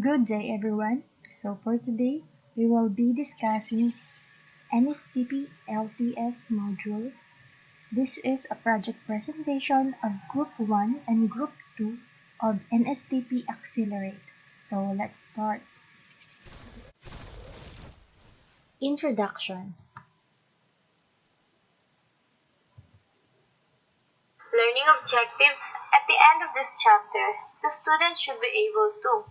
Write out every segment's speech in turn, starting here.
Good day, everyone. So, for today, we will be discussing NSTP LTS module. This is a project presentation of Group 1 and Group 2 of NSTP Accelerate. So, let's start. Introduction. Learning objectives. At the end of this chapter, the students should be able to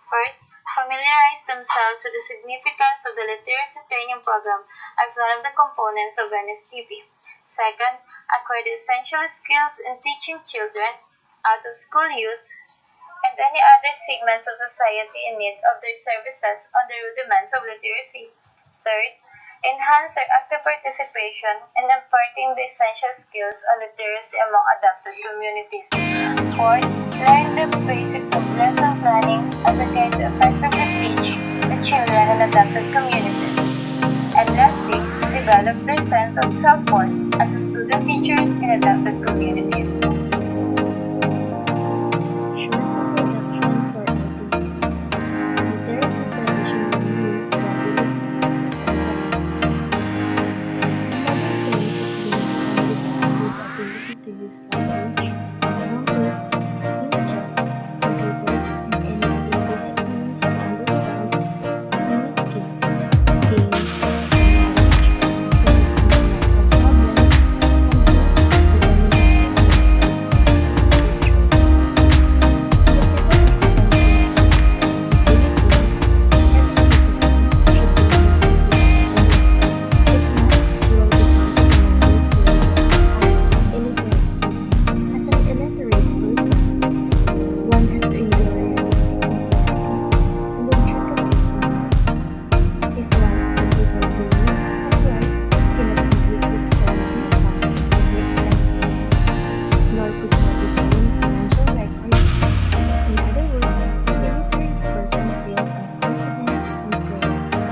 first, familiarize themselves with the significance of the literacy training program as one of the components of NSTP. Second, acquire the essential skills in teaching children, out-of-school youth, and any other segments of society in need of their services on the rudiments of literacy. Third, enhance their active participation in imparting the essential skills on literacy among adapted communities. Fourth, learn the basics of lesson planning as a guide to effectively teach the children in adapted communities. And lastly, develop their sense of self-worth as student teachers in adapted communities. Short introduction for LTS. Literacy traditionally means the ability modern phrases being expanded with the ability to use language, numbers, images, computers, and any other basic means to understand, communicate, gain physical knowledge, solve mathematical problems, and use deterministic analysis and literature. The second important thing is that in the Philippines, every citizen should be able to read and write. If not, we will be counting the numbers later as illiterates. As an illiterate person, one has to endure realistic difficulties and the intricacies in life. If one is unable to read and write, he cannot complete his own income or the expenses, nor preserve his own financial records. In other words, the illiterate person feels unconfident and creative.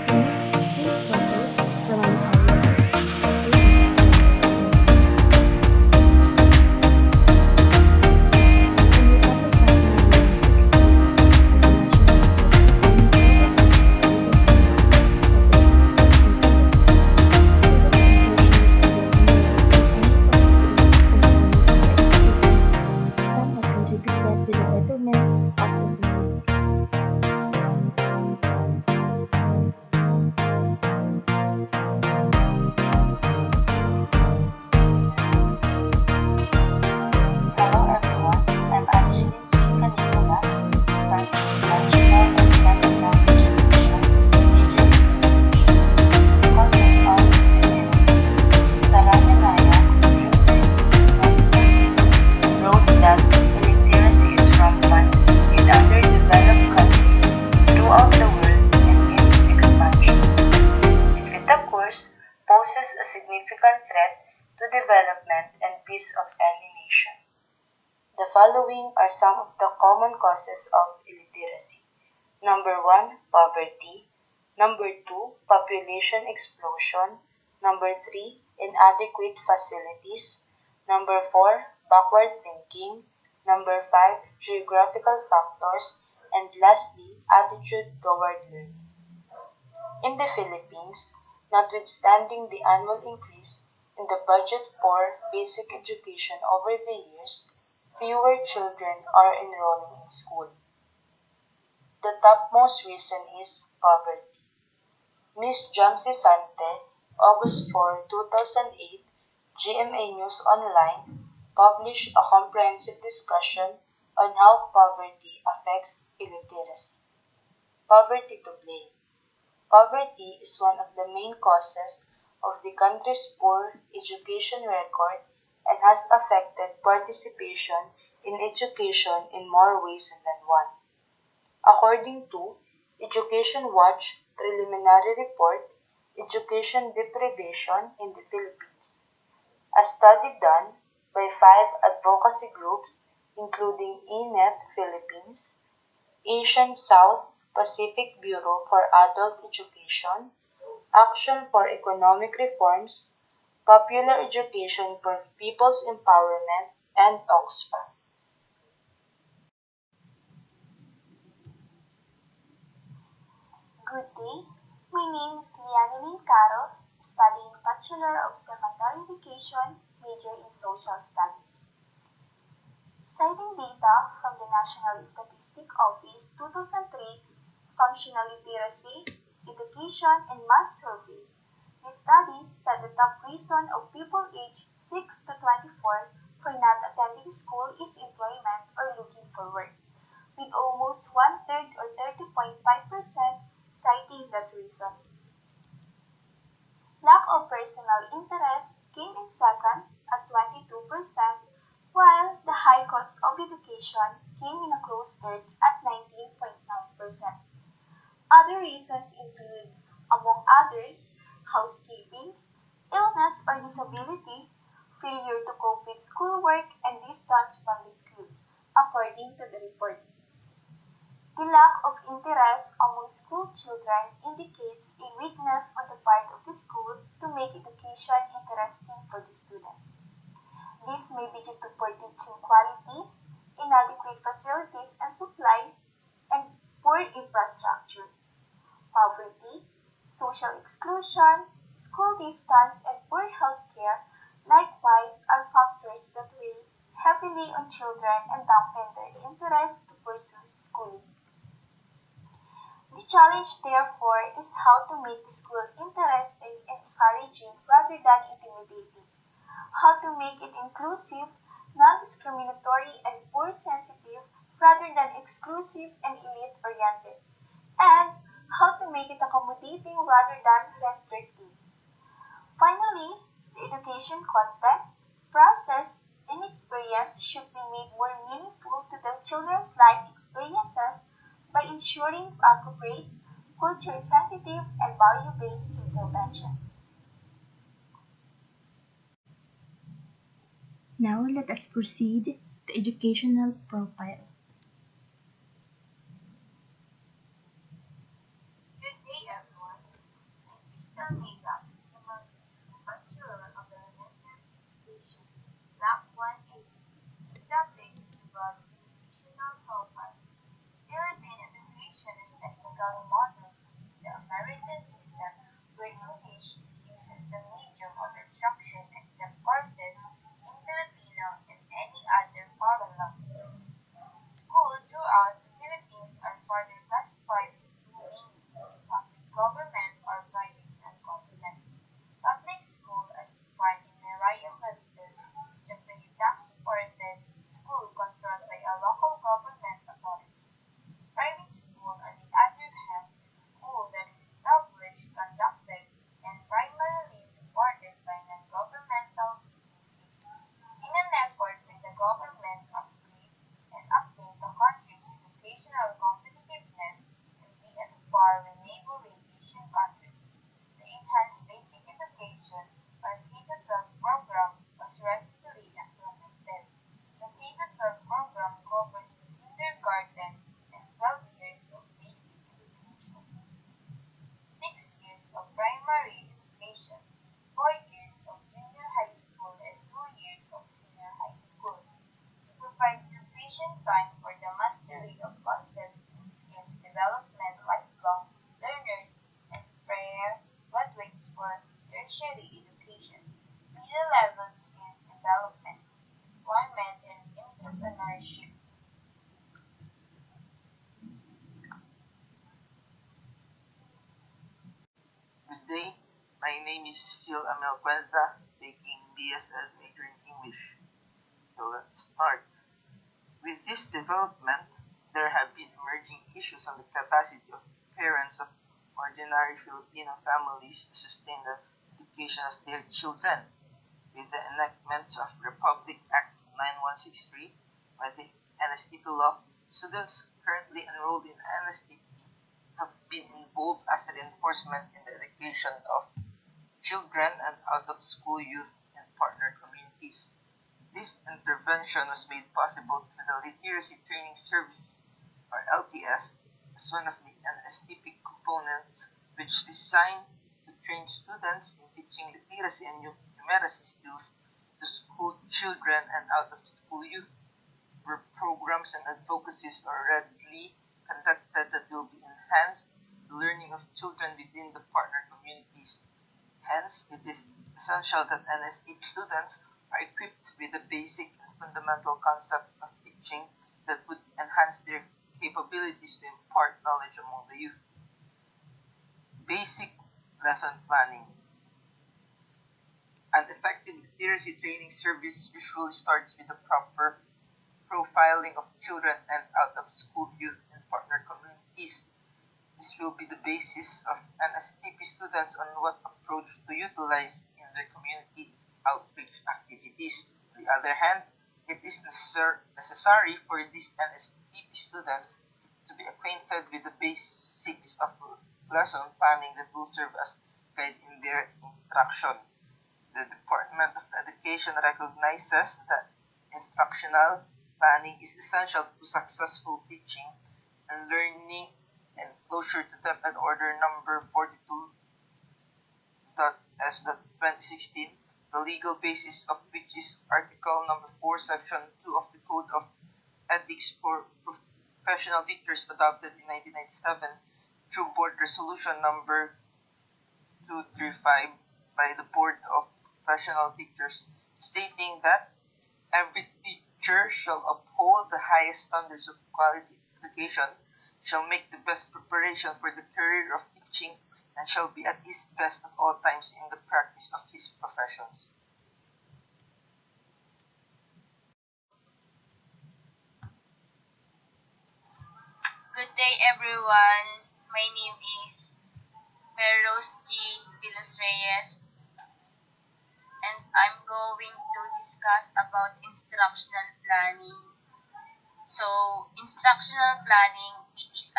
Hence, he suffers from anxiety, depression, and with other fact 960 at the National Resource of Unemployment Leaders Network, SNL, and Philip, students and pensioners today enrolled in any particular components of the institute, some have contributed to the betterment of the community. Hello everyone, I'm Angeline C. Canicola, studying Bachelor of Second Language Education, major in English. Courses of Literacy. Sarah Naya, June 30, 2014, wrote that illiteracy is rampant in underdeveloped countries throughout the world and its expansion. If it occurs, poses a significant threat to development and peace of any nation. The following are some of the common causes of illiteracy. Number 1, poverty. Number 2, population explosion. Number 3, inadequate facilities. Number 4, backward thinking. Number 5, geographical factors. And lastly, attitude toward learning. In the Philippines, notwithstanding the annual increase in the budget for basic education over the years, fewer children are enrolling in school. The topmost reason is poverty. Ms. Jamsi Sante, August 4, 2008, GMA News Online, published a comprehensive discussion on how poverty affects illiteracy. Poverty to blame. Poverty is one of the main causes of the country's poor education record and has affected participation in education in more ways than one. According to Education Watch Preliminary Report, Education Deprivation in the Philippines, a study done by 5 advocacy groups including ENET Philippines, Asian South Pacific Bureau for Adult Education, Action for Economic Reforms, Popular Education for People's Empowerment, and Oxfam. Good day. My name is Lianilin Caro, studying Bachelor of Secondary Education, major in Social Studies. Citing data from the National Statistic Office 2003 Functional Literacy, Education, and Math Survey, the study said the top reason of people aged 6 to 24 for not attending school is employment or looking for work, with almost one-third or 30.5% citing that reason. Lack of personal interest came in second at 22%, while the high cost of education came in a close third at 19.9%. Other reasons include, among others, housekeeping, illness or disability, failure to cope with schoolwork, and distance from the school, according to the report. The lack of interest among school children indicates a weakness on the part of the school to make education interesting for the students. This may be due to poor teaching quality, inadequate facilities and supplies, and poor infrastructure. Poverty, social exclusion, school distance, and poor health care likewise are factors that weigh heavily on children and dampen their interest to pursue schooling. The challenge, therefore, is how to make the school interesting and encouraging rather than intimidating, how to make it inclusive, non-discriminatory, and poor-sensitive rather than exclusive and elite-oriented, and how to make it accommodating rather than restrictive. Finally, the education content, process, and experience should be made more meaningful to the children's life experiences by ensuring appropriate, culture-sensitive, and value-based interventions. Now let us proceed to educational profile. Good day, everyone. I'm Crystal Mega Susamal, Bachelor of Elementary Education, Block 1A. The topic is about educational profile. Philippine education is technically modeled using the American system where English is used as the medium of instruction except courses in Filipino and any other foreign languages. Schools throughout the Philippines are further classified into mainly public government or private and government. Public school, as defined in Merriam-Webster, is a fully tax-supported school controlled by a local government authority. Private school, on the other hand, is school that is established, conducted, and primarily supported by non-governmental agencies in an effort with the government upgrade and update the country's educational competitiveness and be at par with neighboring Asian countries. The Enhanced Basic Education or K-12 program was recently implemented. The K-12 program covers kindergarten and 12 years of basic education, 6 years of primary education, 4 years of junior high school, and 2 years of senior high school. To provide sufficient time for the mastery of concepts and skills development lifelong learners and prepare graduates for tertiary education, middle-level skills development, employment, and entrepreneurship. Good day. My name is Phil Amel Cuenza, taking BSL major in English. So let's start. With this development, there have been emerging issues on the capacity of parents of ordinary Filipino families to sustain the education of their children. With the enactment of Republic Act 9163 by the NSTP law, students currently enrolled in NSTP have been involved as reinforcement in the education of children and out-of-school youth in partner communities. This intervention was made possible through the Literacy Training Service, or LTS, as one of the NSTP components, which is designed to train students in teaching literacy and numeracy skills to school children and out-of-school youth, where programs and advocacies are readily conducted that will be enhanced the learning of children within the partner communities. Hence, it is essential that NSTP students are equipped with the basic and fundamental concepts of teaching that would enhance their capabilities to impart knowledge among the youth. Basic lesson planning. An effective literacy training service usually starts with the proper profiling of children and out-of-school youth in partner communities. This will be the basis of NSTP students on what approach to utilize in their community outreach activities. On the other hand, it is necessary for these NSTP students to be acquainted with the basics of lesson planning that will serve as guide in their instruction. The Department of Education recognizes that instructional planning is essential to successful teaching and learning and closure to them at Order Number 42.S.2016, the legal basis of which is Article Number 4, Section 2 of the Code of Ethics for Professional Teachers adopted in 1997 through Board Resolution Number 235 by the Board of Professional Teachers, stating that every teacher shall uphold the highest standards of quality education, shall make the best preparation for the career of teaching, and shall be at his best at all times in the practice of his professions. Good day, everyone. My name is Peros G. De Los Reyes, and I'm going to discuss about instructional planning. So, instructional planning, it is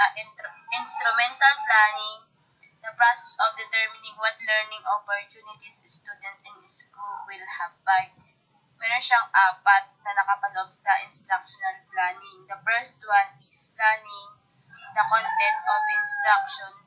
instrumental planning, the process of determining what learning opportunities a student in school will have by. Meron siyang apat na nakapaloob sa instructional planning. The first one is planning the content of instruction.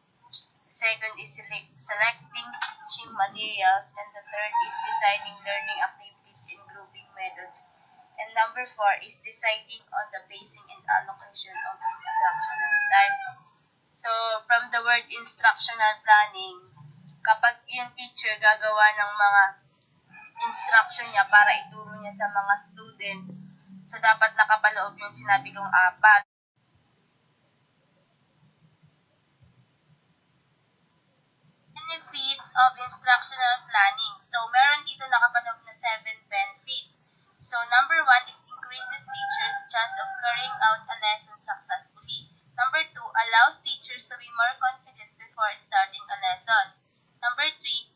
Second is selecting teaching materials. And the third is designing learning activities and grouping methods. And number 4 is deciding on the pacing and allocation of instructional time. So, from the word instructional planning, kapag yung teacher gagawa ng mga instruction niya para ituro niya sa mga student, so dapat nakapaloob yung sinabi kong apat. Benefits of instructional planning. So, meron dito nakapaloob na 7 benefits. So, number 1 is increases teachers' chance of carrying out a lesson successfully. Number 2, allows teachers to be more confident before starting a lesson. Number 3,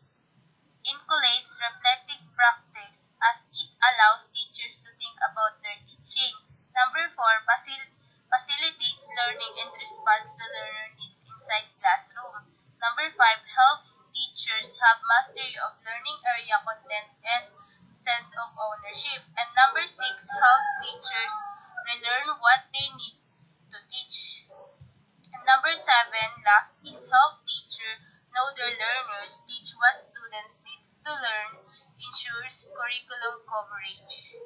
inculcates reflective practice as it allows teachers to think about their teaching. Number 4, facilitates learning and responds to learner needs inside classroom. Number 5, helps teachers have mastery of learning area content and sense of ownership. And number 6, helps teachers relearn what they need to teach. And number 7, last is help teacher know their learners, teach what students need to learn, ensures curriculum coverage.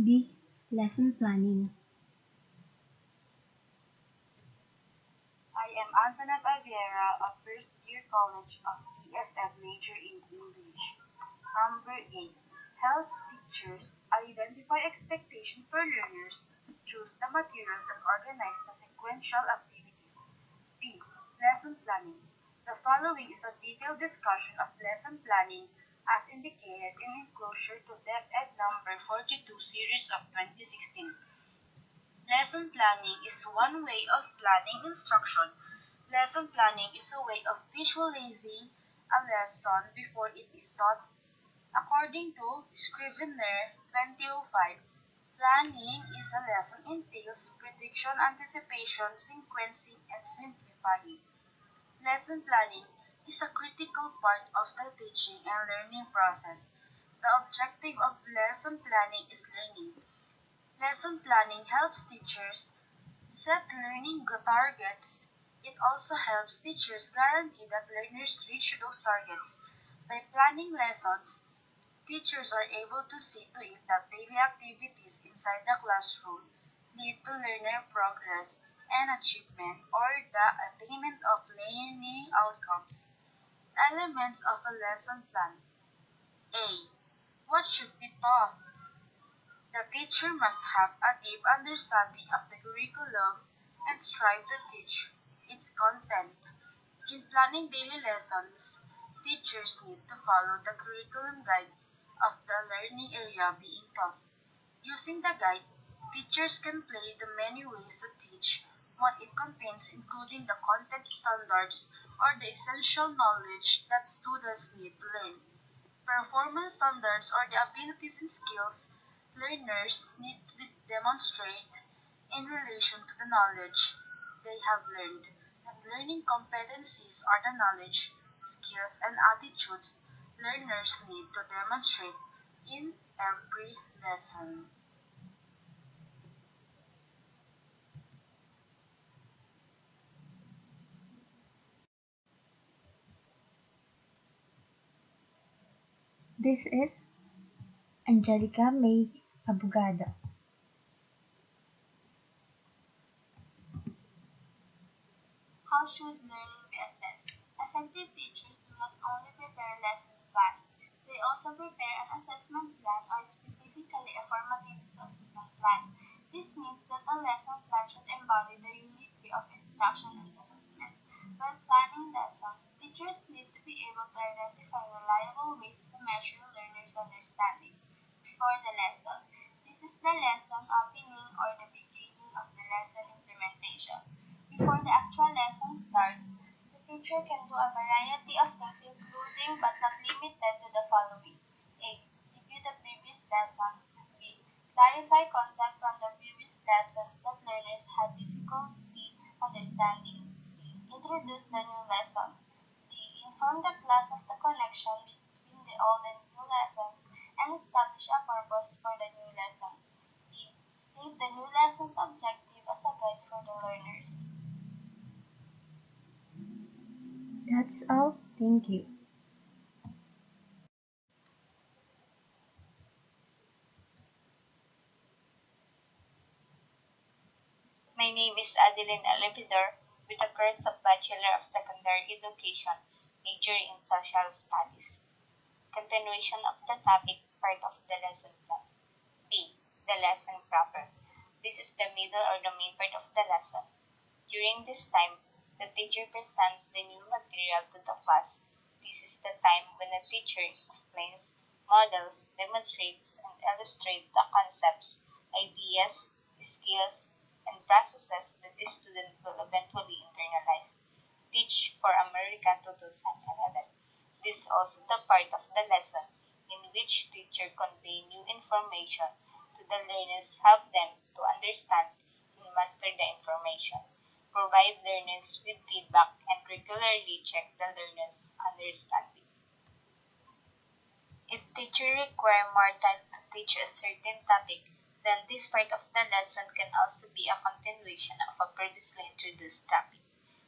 B. Lesson planning. I am Antoinette Aguilera, a first-year college of ESL major in English. Number 8. Helps teachers identify expectation for learners, choose the materials, and organize the sequential activities. B. Lesson planning. The following is a detailed discussion of lesson planning as indicated in enclosure to DepEd number 42 series of 2016. Lesson planning is one way of planning instruction. Lesson planning is a way of visualizing a lesson before it is taught. According to Scrivener 2005, planning is a lesson entails prediction, anticipation, sequencing, and simplifying. Lesson planning is a critical part of the teaching and learning process. The objective of lesson planning is learning. Lesson planning helps teachers set learning targets. It also helps teachers guarantee that learners reach those targets. By planning lessons, Teachers are able to see to it that daily activities inside the classroom lead to learner progress and achievement or the attainment of learning outcomes. Elements of a lesson plan. A. What should be taught? The teacher must have a deep understanding of the curriculum and strive to teach its content. In planning daily lessons, teachers need to follow the curriculum guide of the learning area being taught. Using the guide, teachers can play the many ways to teach what it contains, including the content standards or the essential knowledge that students need to learn. Performance standards or the abilities and skills learners need to demonstrate in relation to the knowledge they have learned. And learning competencies are the knowledge, skills, and attitudes learners need to demonstrate in every lesson. This is Angelica May Abogado. How should learning be assessed? Effective teachers do not only prepare lesson plans, they also prepare an assessment plan or specifically a formative assessment plan. This means that a lesson plan should embody the unity of instruction and assessment. When planning lessons, teachers need to be able to identify reliable ways to measure learners' understanding before the lesson. This is the lesson opening or the beginning of the lesson implementation. Before the actual lesson starts, the teacher can do a variety of things including but not limited to the following. A. Review the previous lessons. B. Clarify concepts from the previous lessons that learners had difficulty understanding. C. Introduce the new lessons. D. Inform the class of the connection between the old and new lessons and establish a purpose for the new lessons. E. State the new lesson's objective as a guide for the learners. That's all. Thank you. My name is Adeline Alipidor with a course of Bachelor of Secondary Education, major in Social Studies. Continuation of the topic, part of the lesson plan. B. The lesson proper. This is the middle or the main part of the lesson. During this time, the teacher presents the new material to the class. This is the time when the teacher explains, models, demonstrates, and illustrates the concepts, ideas, skills, and processes that the student will eventually internalize. Teach for America 2011. This is also the part of the lesson in which teacher convey new information to the learners, help them to understand and master the information, provide learners with feedback, and regularly check the learners' understanding. If teacher require more time to teach a certain topic, then this part of the lesson can also be a continuation of a previously introduced topic.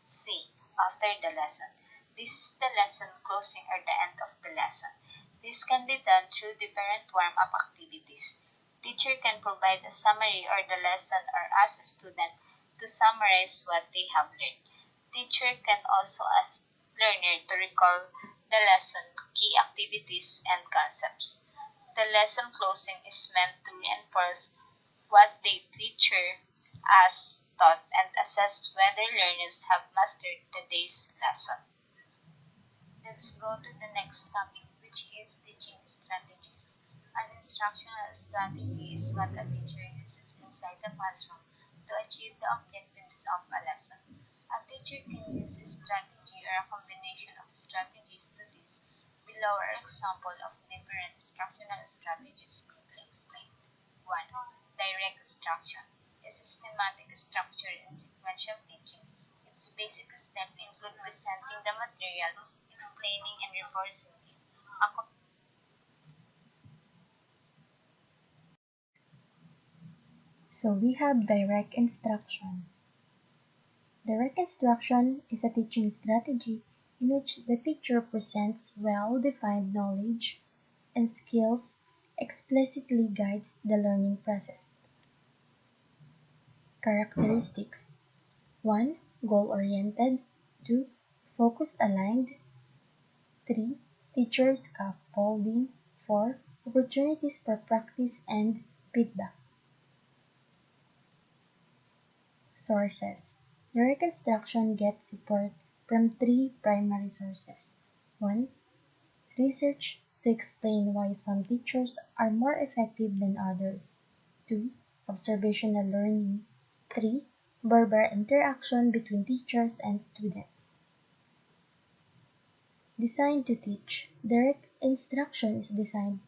C. After the lesson. This is the lesson closing or the end of the lesson. This can be done through different warm-up activities. Teacher can provide a summary or the lesson or ask a student to summarize what they have learned. Teacher can also ask learner to recall the lesson, key activities, and concepts. The lesson closing is meant to reinforce what the teacher has taught and assess whether learners have mastered the day's lesson. Let's go to the next topic, which is teaching strategies. An instructional strategy is what a teacher uses inside the classroom to achieve the objectives of a lesson. A teacher can use a strategy or a combination of strategies to this. Below are examples of different instructional strategies quickly explained. 1. Direct instruction is systematic structure and sequential teaching. Its basic steps include presenting the material, explaining and reinforcing it. So we have direct instruction. Direct instruction is a teaching strategy in which the teacher presents well-defined knowledge and skills explicitly guides the learning process. Characteristics: 1. Goal-oriented. 2. Focus-aligned. 3. Teacher scaffolding. 4. Opportunities for practice and feedback. Sources: Direct instruction gets support from three primary sources. 1. Research to explain why some teachers are more effective than others. 2. Observational learning. 3. Verbal interaction between teachers and students. Designed to teach. Direct instruction is designed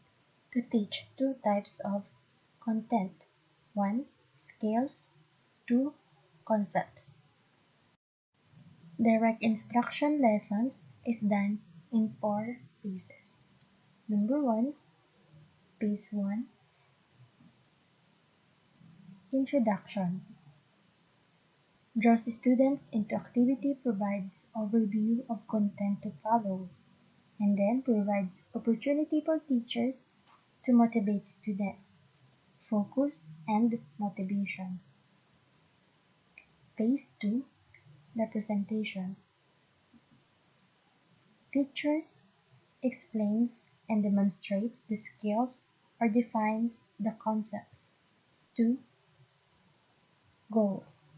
to teach two types of content. 1. Skills. 2. Concepts. Direct instruction lessons is done in 4 phases. Number 1, phase 1, introduction. Draws students into activity, provides overview of content to follow, and then provides opportunity for teachers to motivate students. Focus and motivation. Phase 2, the presentation. Teachers explains and demonstrates the skills or defines the concepts. 2. Goals.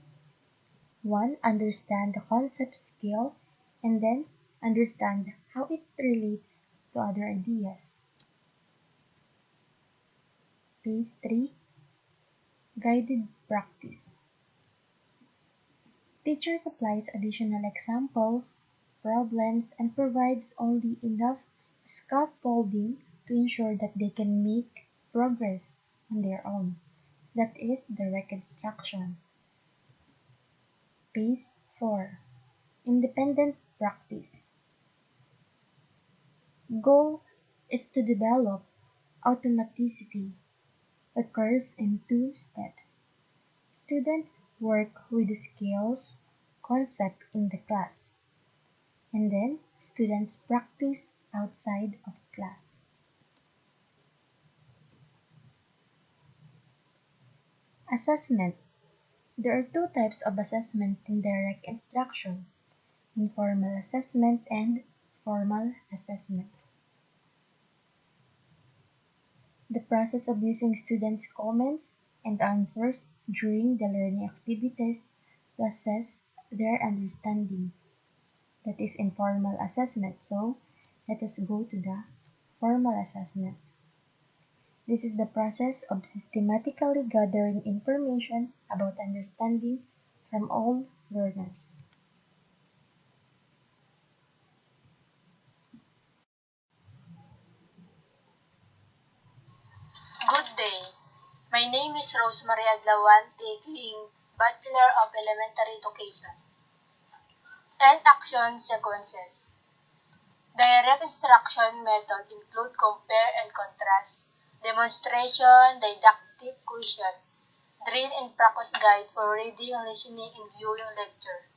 1. Understand the concept skill and then understand how it relates to other ideas. Phase 3. Guided practice. Teacher supplies additional examples, problems, and provides only enough scaffolding to ensure that they can make progress on their own. That is direct instruction. Phase 4. Independent practice. Goal is to develop automaticity. Occurs in 2 steps. Students work with the skills concept in the class, and then students practice outside of class. Assessment. There are 2 types of assessment in direct instruction: informal assessment and formal assessment. The process of using students' comments and answers during the learning activities to assess their understanding. That is informal assessment. So, let us go to the formal assessment. This is the process of systematically gathering information about understanding from all learners. Good day. My name is Rosemary Adlawan, taking Bachelor of Elementary Education. And action sequences. Direct instruction method include compare and contrast, demonstration, didactic question, drill and practice guide for reading, listening, and viewing lecture.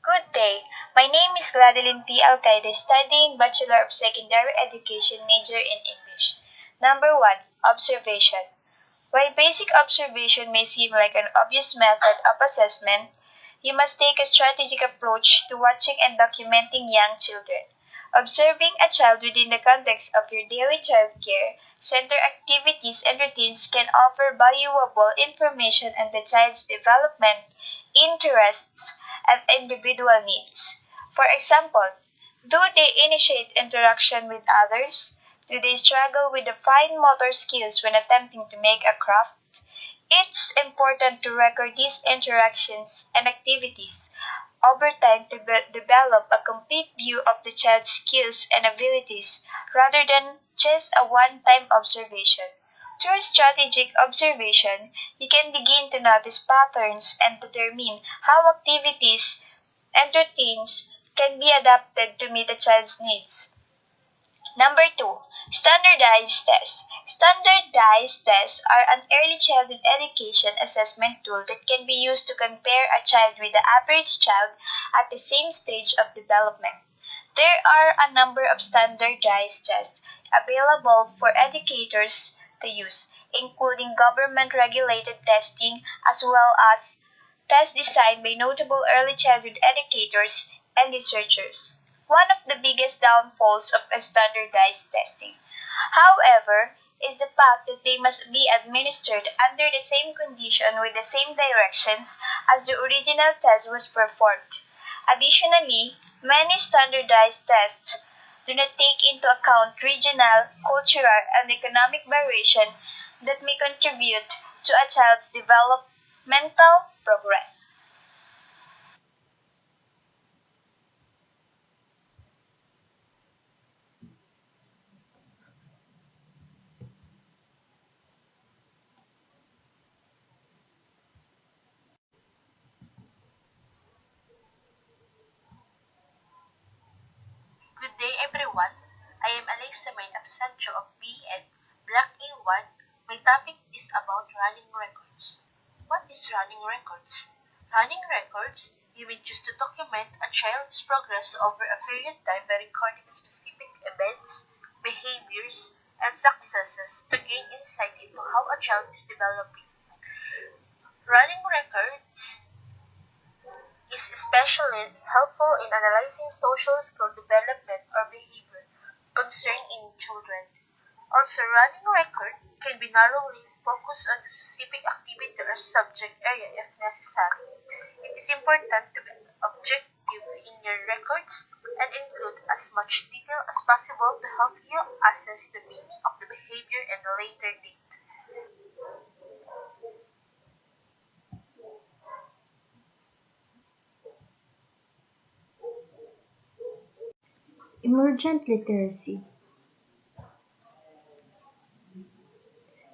Good day. My name is Gladeline P. Alcaide, studying Bachelor of Secondary Education, major in English. Number 1. Observation. While basic observation may seem like an obvious method of assessment, you must take a strategic approach to watching and documenting young children. Observing a child within the context of your daily child care center activities and routines can offer valuable information on the child's development, interests, and individual needs. For example, do they initiate interaction with others? Do they struggle with the fine motor skills when attempting to make a craft? It's important to record these interactions and activities over time to develop a complete view of the child's skills and abilities rather than just a one-time observation. Through strategic observation, you can begin to notice patterns and determine how activities and routines can be adapted to meet a child's needs. Number two, standardized tests. Standardized tests are an early childhood education assessment tool that can be used to compare a child with the average child at the same stage of development. There are a number of standardized tests available for educators to use, including government-regulated testing as well as tests designed by notable early childhood educators and researchers. One of the biggest downfalls of a standardized testing, however, is the fact that they must be administered under the same condition with the same directions as the original test was performed. Additionally, many standardized tests do not take into account regional, cultural, and economic variation that may contribute to a child's developmental progress. Good day, everyone. I am Alexa Main Absancho of BN Block A1. My topic is about running records. What is running records? Running records, you will use to document a child's progress over a period of time by recording specific events, behaviors, and successes to gain insight into how a child is developing. Running records is especially helpful in analyzing social skill development or behavior concern in children. Also, running record can be narrowly focused on a specific activity or subject area if necessary. It is important to be objective in your records and include as much detail as possible to help you assess the meaning of the behavior and a later date. Emergent literacy.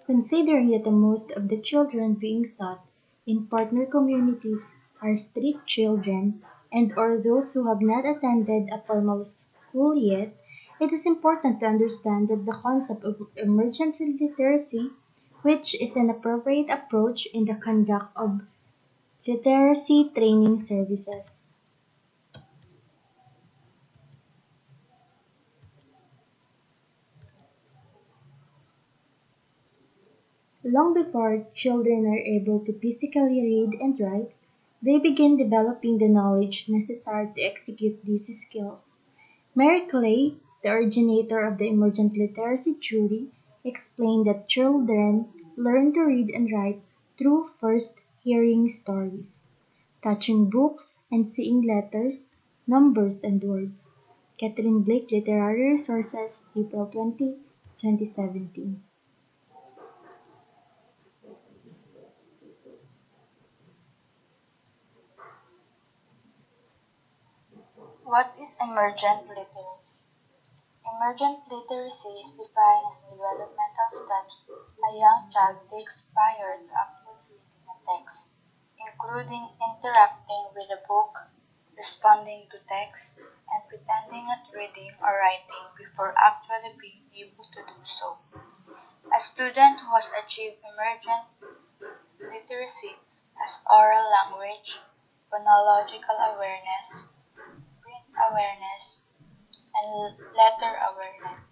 Considering that the most of the children being taught in partner communities are street children and/or those who have not attended a formal school yet, it is important to understand that the concept of emergent literacy, which is an appropriate approach in the conduct of literacy training services. Long before children are able to physically read and write, they begin developing the knowledge necessary to execute these skills. Mary Clay, the originator of the emergent literacy theory, explained that children learn to read and write through first hearing stories, touching books and seeing letters, numbers, and words. Catherine Blake, Literary Resources, April 20, 2017. What is emergent literacy? Emergent literacy is defined as developmental steps a young child takes prior to actually reading a text, including interacting with a book, responding to text, and pretending at reading or writing before actually being able to do so. A student who has achieved emergent literacy has oral language, phonological awareness, print awareness, and letter awareness.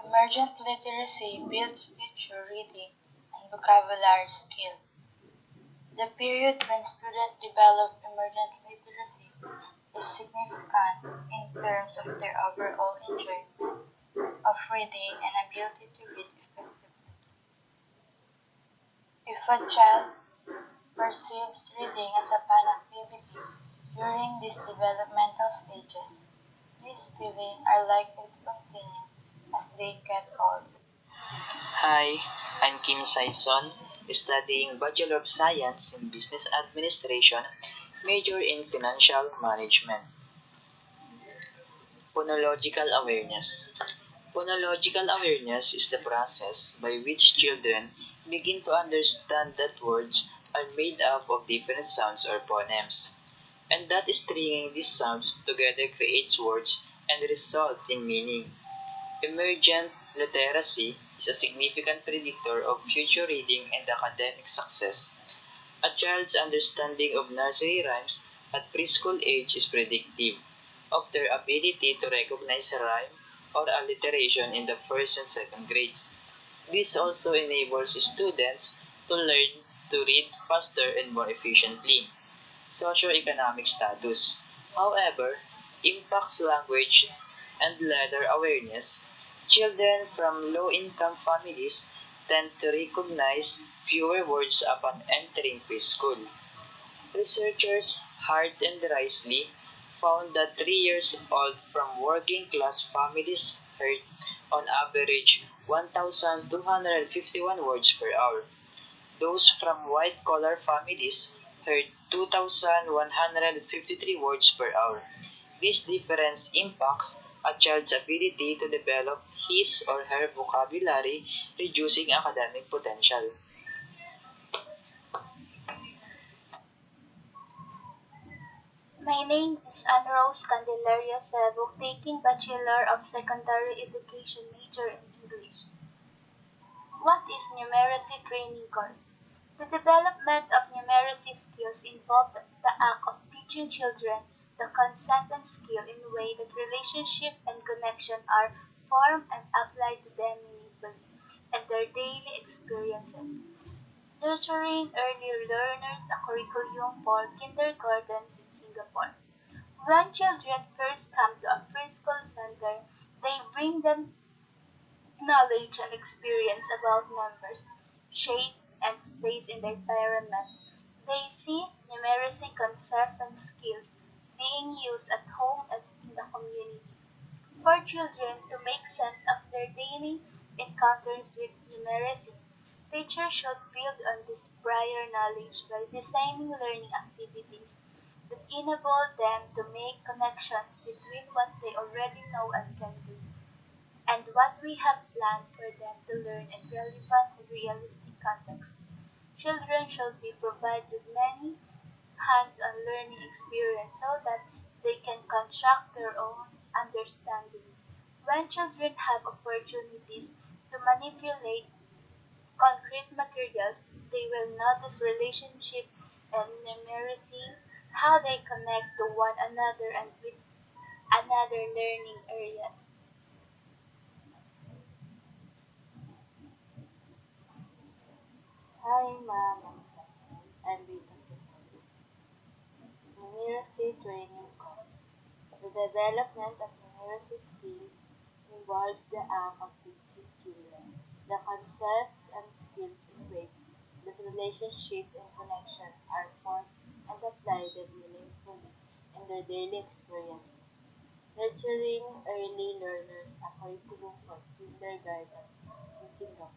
Emergent literacy builds future reading and vocabulary skill. The period when students develop emergent literacy is significant in terms of their overall enjoyment of reading and ability to read effectively. If a child perceives reading as a fun activity during these developmental stages, these feelings are likely to continue as they get older. Hi, I'm Kim Saison, studying Bachelor of Science in Business Administration, major in Financial Management. Phonological awareness. Phonological awareness is the process by which children begin to understand that words are made up of different sounds or phonemes, and that stringing these sounds together creates words and result in meaning. Emergent literacy is a significant predictor of future reading and academic success. A child's understanding of nursery rhymes at preschool age is predictive of their ability to recognize a rhyme or alliteration in the first and second grades. This also enables students to learn to read faster and more efficiently. Socioeconomic status, however, impacts language and letter awareness. Children from low income families tend to recognize fewer words upon entering preschool. Researchers Hart and Risley found that 3 years old from working class families heard, on average, 1,251 words per hour. Those from white collar families heard 2,153 words per hour. This difference impacts a child's ability to develop his or her vocabulary, reducing academic potential. My name is Anrose Candelaria Cebu, taking Bachelor of Secondary Education major in English. What is numeracy training course? The development of numeracy skills involves the act of teaching children the concept and skill in a way that relationship and connection are formed and applied to them meaningfully and their daily experiences. Nurturing early learners, a curriculum for kindergartens in Singapore. When children first come to a preschool center, they bring them knowledge and experience about numbers, shape, and space in the environment. They see numeracy concepts and skills being used at home and in the community. For children to make sense of their daily encounters with numeracy, teachers should build on this prior knowledge by designing learning activities that enable them to make connections between what they already know and can do and what we have planned for them to learn in relevant and realistic contexts. Children should be provided with many hands-on learning experience so that they can construct their own understanding. When children have opportunities to manipulate concrete materials, they will notice relationship and numeracy, how they connect to one another and with another learning areas. Hi, ma'am and classmate. I'm Vita Secondo. Numeracy training course. The development of numeracy skills involves the act of teaching children the concepts and skills in ways that relationships and connections are formed and applied them meaningfully in their daily experiences. Nurturing early learners, a curriculum for kindergartens in Singapore.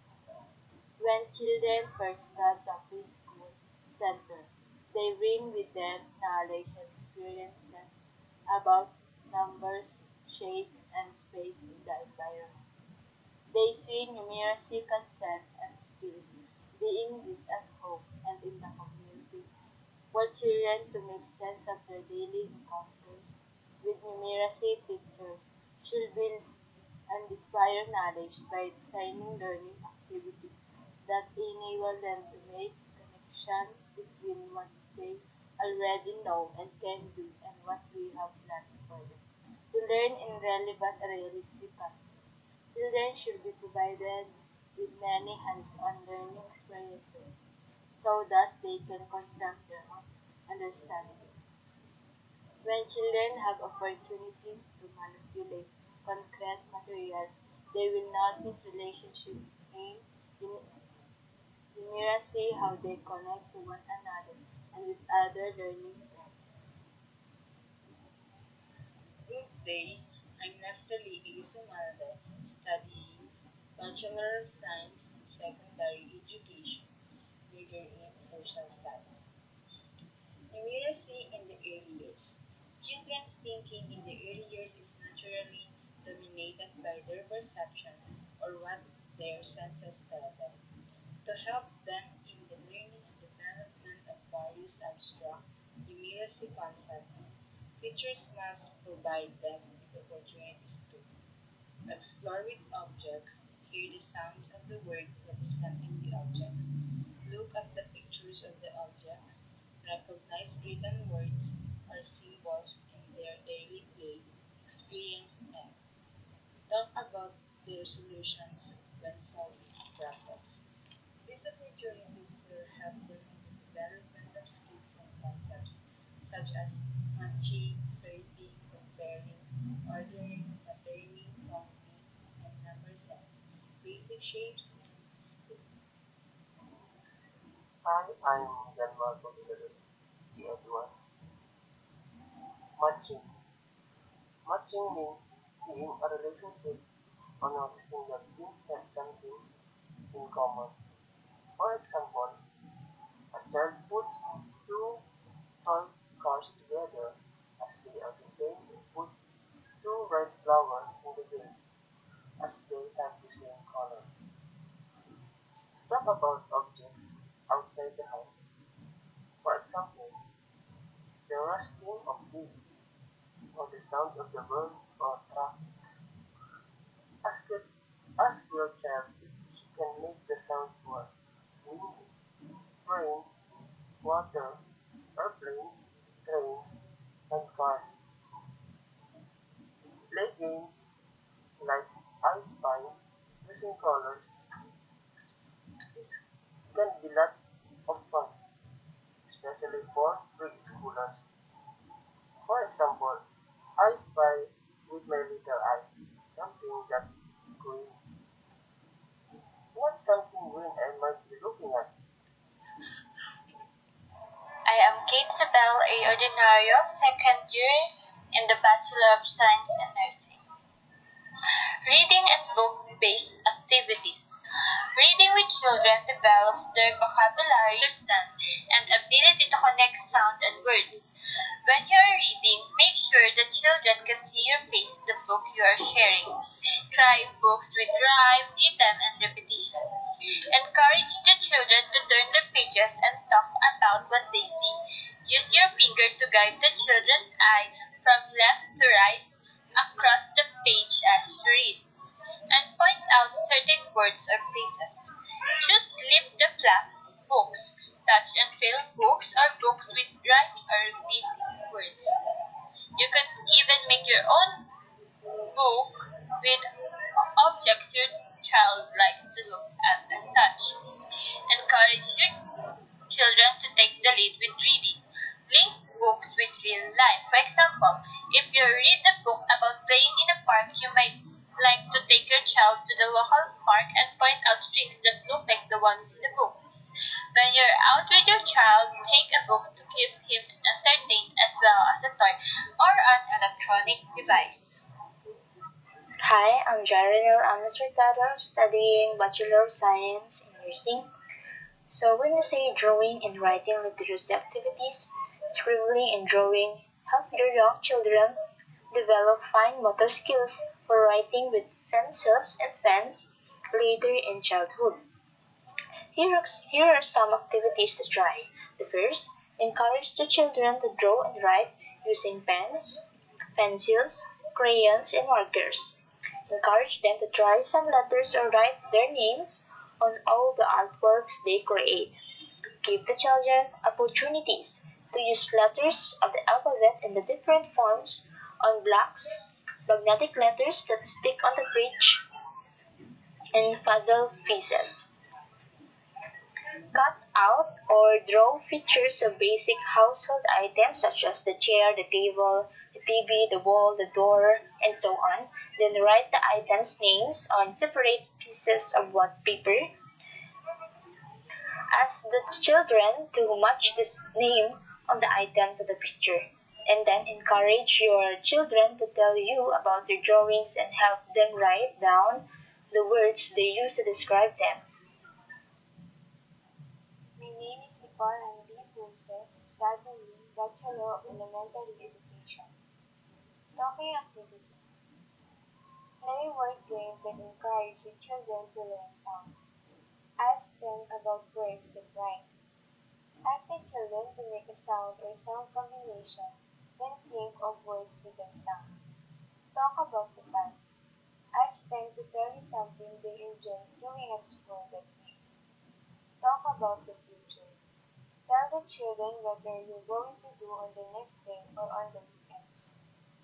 When children first come to a preschool center, they bring with them knowledge and experiences about numbers, shapes, and space in the environment. They see numeracy concepts and skills being used at home and in the community. For children to make sense of their daily encounters with numeracy, teachers should build and inspire knowledge by designing learning activities that enable them to make connections between what they already know and can do and what we have planned for them. To learn in relevant and realistic content, children should be provided with many hands-on learning experiences so that they can construct their own understanding. When children have opportunities to manipulate concrete materials, they will notice relationships in numeracy, how they connect to one another and with other learning areas. Good day, I'm Neftali Isumalde, studying Bachelor of Science in Secondary Education, major in Social Studies. Numeracy in the early years. Children's thinking in the early years is naturally dominated by their perception or what their senses tell them. To help them in the learning and development of various abstract numeracy concepts, teachers must provide them with opportunities too. Explore with objects, hear the sounds of the word representing the objects, look at the pictures of the objects, recognize written words or symbols in their daily play, experience, and talk about their solutions when solving problems. These opportunities will help them in the development of skills and concepts such as matching, sorting, comparing, ordering, patterning, counting, and number sense, basic shapes, and speed. Hi, I'm Yanma from Introduce to everyone. Matching. Matching means seeing a relationship or noticing that things have something in common. For example, a child puts two toy cars together as they are the same and puts two red flowers in the vase as they have the same color. Talk about objects outside the house. For example, the rustling of leaves or the sound of the birds or traffic. Ask, your- ask your child if he can make the sound for wind, rain, water, airplanes, trains, and cars. Play games like I Spy using colors. This can be lots of fun, especially for preschoolers. For example, I spy with my little eye something that's green. What's something green I might be looking at? I am Kate Sabel, a ordinario, second year in the Bachelor of Science in Nursing. Reading and book-based activities. Reading with children develops their vocabulary, understand, and ability to connect sound and words. When you are reading, make sure the children can see your face in the book you are sharing. Try books with rhyme, rhythm, and repetition. Encourage the children to turn the pages and talk about what they see. Use your finger to guide the children's eye from left to right across the page as you read, and point out certain words or phrases. Choose lip the flap books, touch and fill books or books with rhyming or repeating words. You can even make your own book with objects your child likes to look at and touch. Encourage your children to take the lead with reading. Link books with real life. For example, if you read a book about playing in a park, you might like to take your child to the local park and point out things that look like the ones in the book. When you're out with your child, take a book to keep him entertained as well as a toy or an electronic device. Hi, I'm Jarinil Amas Hurtado, studying Bachelor of Science in Nursing. So when we say drawing and writing literacy activities, scribbling and drawing help your young children develop fine motor skills for writing with pencils and pens later in childhood. Here are some activities to try. The first, encourage the children to draw and write using pens, pencils, crayons, and markers. Encourage them to try some letters or write their names on all the artworks they create. Give the children opportunities to use letters of the alphabet in the different forms on blocks, magnetic letters that stick on the fridge, and puzzle pieces. Cut out or draw pictures of basic household items such as the chair, the table, the TV, the wall, the door, and so on. Then write the items' names on separate pieces of white paper. Ask the children to match this name on the item to the picture. And then encourage your children to tell you about their drawings and help them write down the words they use to describe them. My name is Nicole Annalyn Dulce, studying Bachelor of Elementary Education. Talking activities. Play word games that encourage the children to learn sounds. Ask them about words that rhyme. Ask the children to make a sound or sound combination, then think of words with that sound. Talk about the past. Ask them to tell you something they enjoyed doing at school that week. Talk about the future. Tell the children what you're going to do on the next day or on the weekend.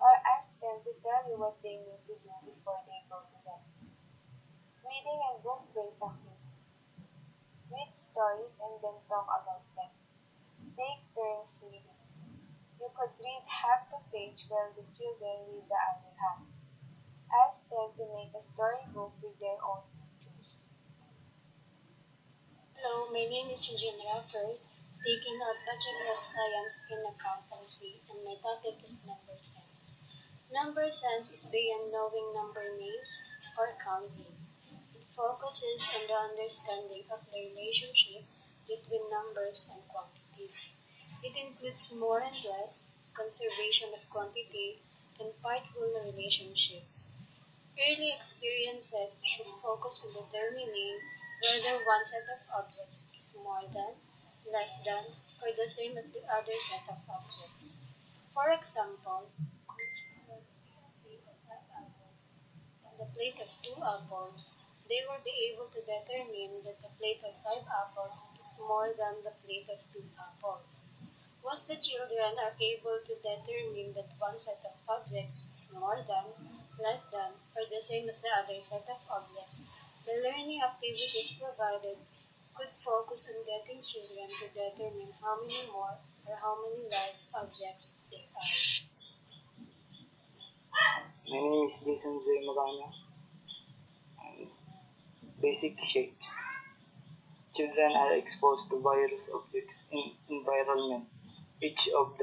Or ask them to tell you what they need to do before they go to bed. Reading and book-based activities. Read stories and then talk about them. Take turns reading. You could read half the page while the children read the other half. Ask them to make a storybook with their own pictures. Hello, my name is Eugene Rafford, taking up Bachelor of Science in Accountancy, and my topic is number sense. Number sense is beyond knowing number names or counting. It focuses on the understanding of the relationship between numbers and quantities. It includes more and less, conservation of quantity, and partful relationship. Early experiences should focus on determining whether one set of objects is more than, less than, or the same as the other set of objects. For example, and the plate of two apples, they will be able to determine that the plate of five apples is more than the plate of two apples. Once the children are able to determine that one set of objects is more than, less than, or the same as the other set of objects, the learning activities provided could focus on getting children to determine how many more or how many less objects they are. My name is Jason J. Magana. And basic shapes. Children are exposed to various objects in environment, each of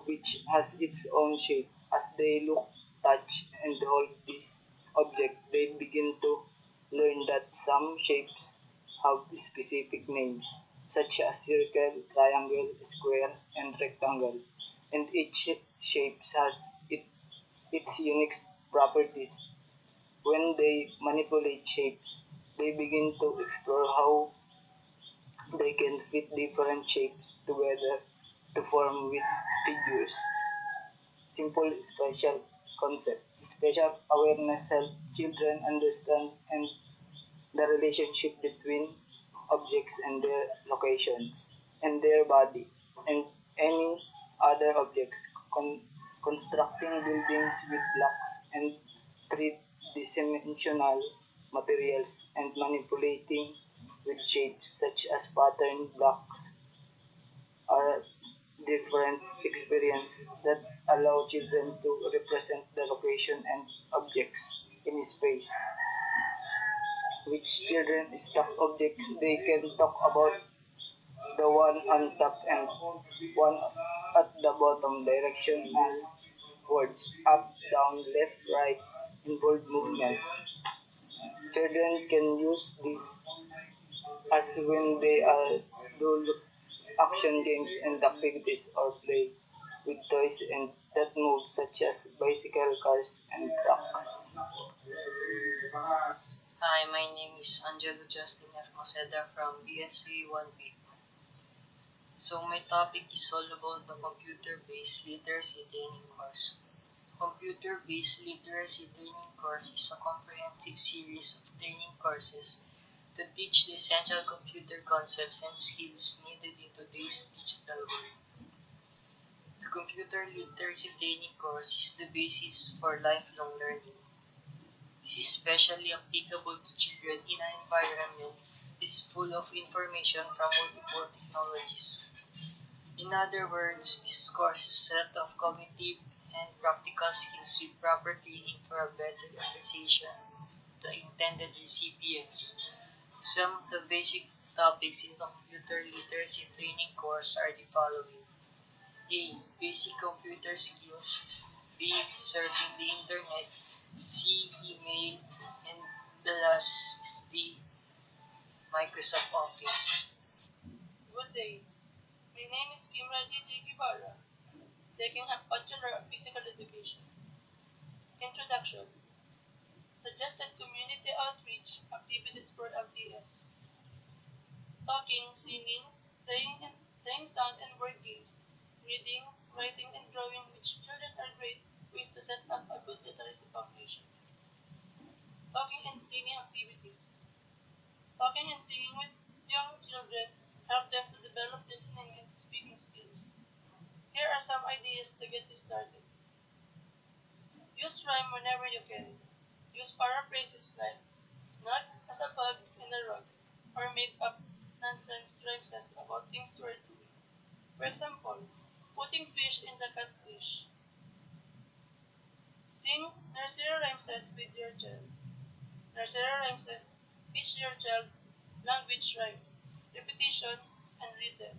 which has its own shape. As they look, touch, and hold this object, they begin to learn that some shapes have specific names, such as circle, triangle, square, and rectangle, and each shape has its unique properties. When they manipulate shapes, they begin to explore how they can fit different shapes together to form with figures. Simple spatial concept. Spatial awareness helps children understand and the relationship between objects and their locations and their body and any other objects. Constructing buildings with blocks and three-dimensional materials and manipulating with shapes such as pattern blocks are different experiences that allow children to represent the location and objects in space. Which children stack objects, they can talk about the one on top and one at the bottom directional words up, down, left, right, involved movement. Children can use this as when they are do action games and activities or play with toys and that move such as bicycle, cars, and trucks. Hi, my name is Angelo Justin F. Maceda from BSA 1B. So my topic is all about the computer-based literacy training course. Computer-based literacy training course is a comprehensive series of training courses to teach the essential computer concepts and skills needed in today's digital world. The computer literacy training course is the basis for lifelong learning. This is especially applicable to children in an environment that is full of information from multiple technologies. In other words, this course is a set of cognitive and practical skills with proper training for a better appreciation of the intended recipients. Some of the basic topics in the computer literacy training course are the following. A. Basic computer skills. B. Surfing the internet. C. Email. And the last is the Microsoft Office. Good day. My name is Kimraji J. Guevara, taking a Bachelor of Physical Education. Introduction. Suggested community outreach activities for LTS. Talking, singing, playing sound and word games, reading, writing, and drawing which children are great ways to set up a good literacy foundation. Talking and singing activities. Talking and singing with young children help them to develop listening and speaking skills. Here are some ideas to get you started. Use rhyme whenever you can. Use paraphrases like snug as a bug in a rug or make up nonsense rhymes about things we're doing. For example, putting fish in the cat's dish. Sing nursery rhymes with your child. Nursery rhymes teach your child language rhyme, repetition, and rhythm.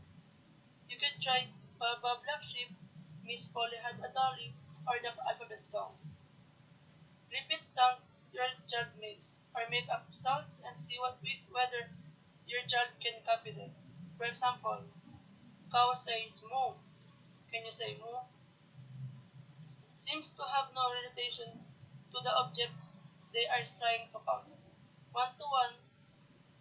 You could try Baba Black Sheep, Miss Polly Had a Dolly, or the alphabet song. Repeat sounds your child makes, or make up sounds and see whether your child can copy them. For example, cow says moo. Can you say moo? Seems to have no relation to the objects they are trying to count. One-to-one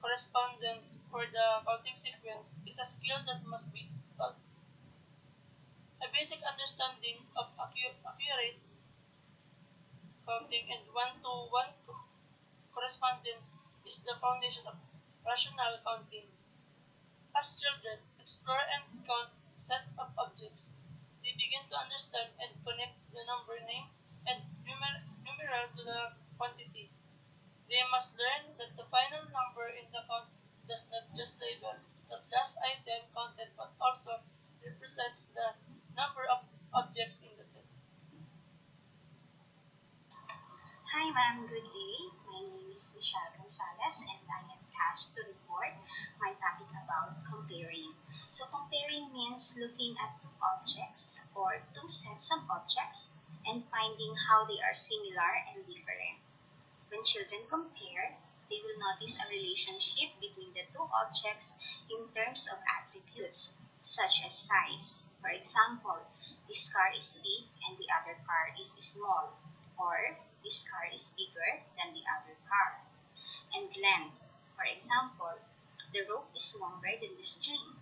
correspondence for the counting sequence is a skill that must be taught. A basic understanding of accurate counting and one-to-one correspondence is the foundation of rational counting. As children explore and count sets of objects, they begin to understand and connect the number name and numeral to the quantity. They must learn that the final number in the count does not just label the last item counted but also represents the number of objects in the set. Hi ma'am, good day. My name is Michelle Gonzalez and I am tasked to report my topic about comparing. So comparing means looking at two objects or two sets of objects and finding how they are similar and different. When children compare, they will notice a relationship between the two objects in terms of attributes, such as size. For example, this car is big and the other car is small, or this car is bigger than the other car. And length. For example, the rope is longer than the string.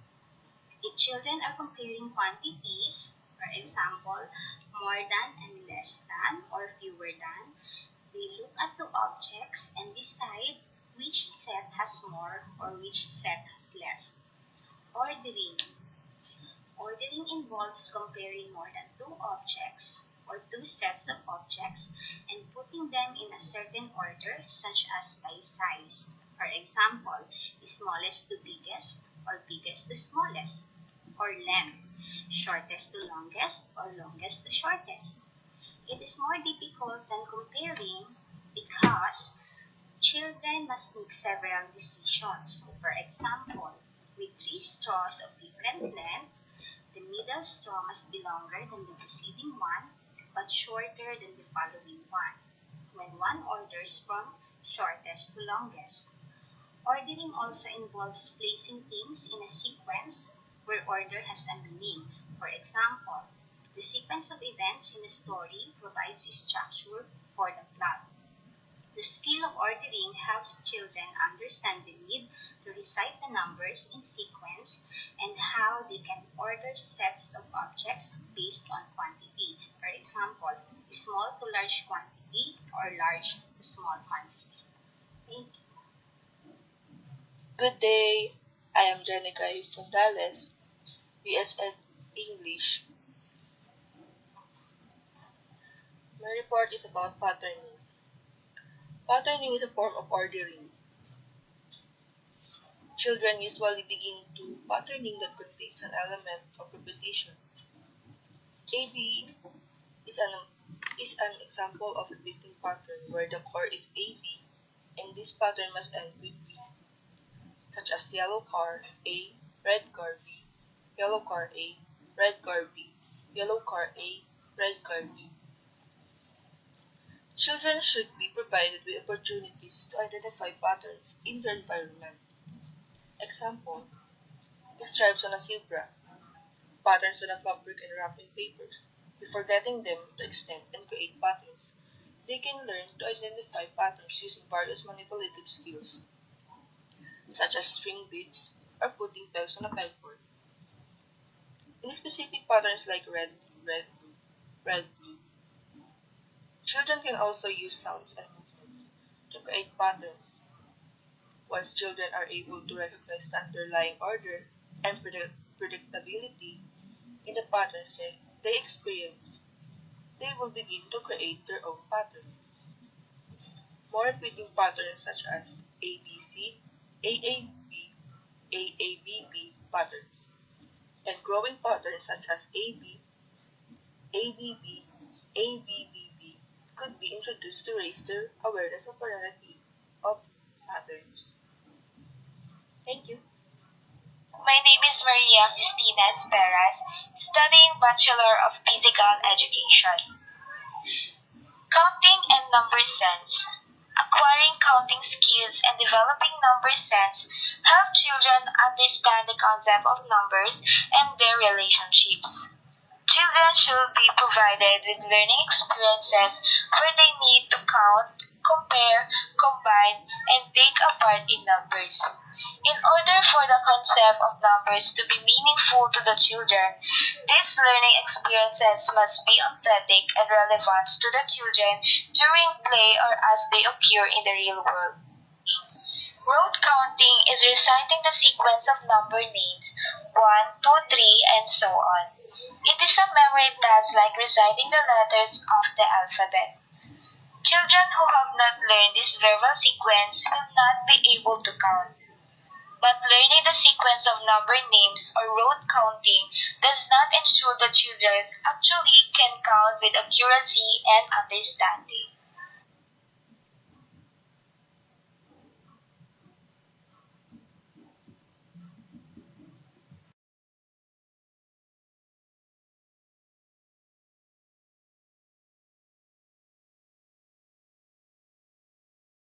If children are comparing quantities, for example, more than and less than or fewer than, they look at the objects and decide which set has more or which set has less. Ordering. Ordering involves comparing more than two objects or two sets of objects and putting them in a certain order, such as by size. For example, smallest to biggest or biggest to smallest. Or length, shortest to longest or longest to shortest. It is more difficult than comparing because children must make several decisions. For example, with three straws of different length, the middle straw must be longer than the preceding one, but shorter than the following one, when one orders from shortest to longest. Ordering also involves placing things in a sequence where order has a meaning. For example, the sequence of events in a story provides structure for the plot. The skill of ordering helps children understand the need to recite the numbers in sequence and how they can order sets of objects based on quantity. For example, small to large quantity or large to small quantity. Thank you. Good day. I am Janica Fundales, BSN English. My report is about patterning. Patterning is a form of ordering. Children usually begin to patterning that contains an element of repetition. AB is an example of repeating pattern where the core is AB and this pattern must end with B, such as yellow car A, red car B, yellow car A, red car B, yellow car A, red car B. Children should be provided with opportunities to identify patterns in their environment. Example, stripes on a zebra, patterns on a fabric and wrapping papers. Before getting them to extend and create patterns, they can learn to identify patterns using various manipulative skills, such as string beads or putting pegs on a pegboard. In specific patterns like red, blue, red, blue, Children can also use sounds and movements to create patterns. Once children are able to recognize the underlying order and predictability in the patterns they experience, they will begin to create their own pattern. More repeating patterns such as ABC, AAB, AABB patterns, and growing patterns such as AB, ABB, ABBB could be introduced to raise their awareness of variety of patterns. Thank you. My name is Maria Cristina Esperas, studying Bachelor of Physical Education. Counting and number sense. Acquiring counting skills and developing number sense help children understand the concept of numbers and their relationships. Children should be provided with learning experiences where they need to count, compare, combine, and take apart in numbers. In order for the concept of numbers to be meaningful to the children, these learning experiences must be authentic and relevant to the children during play or as they occur in the real world. Rote counting is reciting the sequence of number names 1, 2, 3, and so on. It is a memory task like reciting the letters of the alphabet. Children who have not learned this verbal sequence will not be able to count. But learning the sequence of number names or rote counting does not ensure the children actually can count with accuracy and understanding.